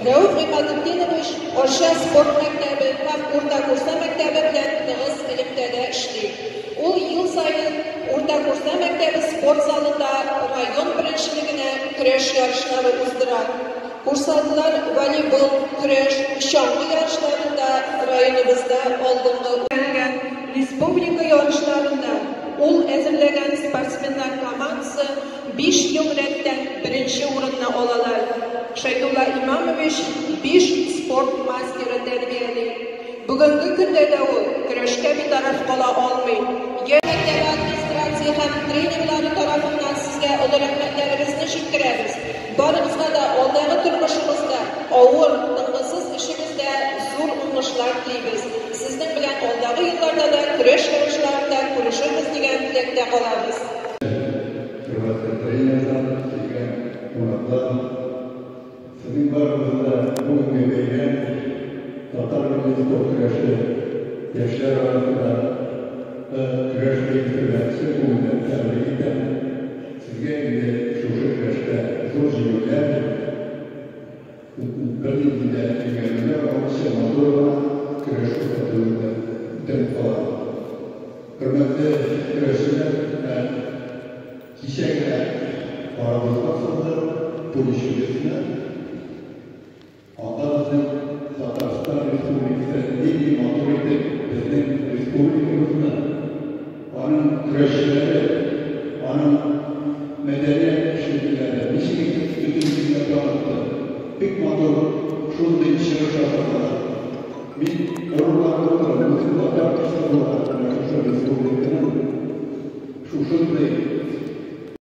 Rauf Imadetdinovich Orsha sport maktabi ham o'rta kursda maktabi bilan tig'iz birlikda ishlaydi. U yil sayin o'rta kursda maktabi sport zalida rayon birinchiligini kurash yarashlari o'zdiradi. Kursantlar voleybol, kurash, nishonli yarashlarida rayonimizda oldinga o'tgan respublika yarashlarida ul azirlagan sportsmenlar komandasi 5 yil raddan birinchi o'rinni oladilar. Shaydulla Imamovich 5 sport masteri tarbiyalaydi. Bugungi kunda u kurashga betaraf qola olmaydi. Maktab administratsiya ham trenerlari tomonidan sizga rahmatlarimizni yetkazamiz. Barimizga da oldagi turmushimizda, og'ir, ting'isiz ishimizda zo'r o'ngishlar tilaymiz. Sizning bilan oldagi yillarda da kurash yarashlarida ko'rishamiz degan tilakda qolamiz. Sizin baranızda bugün bebeğine Tatarlarımız spor kuraşı yaşlar arasında kuraş eğitimlerse bugün terbiyetten sizge de şu kuraşta zor cümleler birliğinde üyeler olması madurla kuraşı katılımda tempolar. Hürmetli kuraşçılar kişiler aramızda sonra polişimizle Antalya'nın Tatarstan Respublika'nın dini maturite bizim Respublikamızda onun kuraşçıları, onun medeniyet şekilleri, bir şekilde bütün dünyada anlattı. Pek matur şunda işleri şartlar. Bir ormanlarda oturan, bizim Tatarstan Respublika'nın şu şunda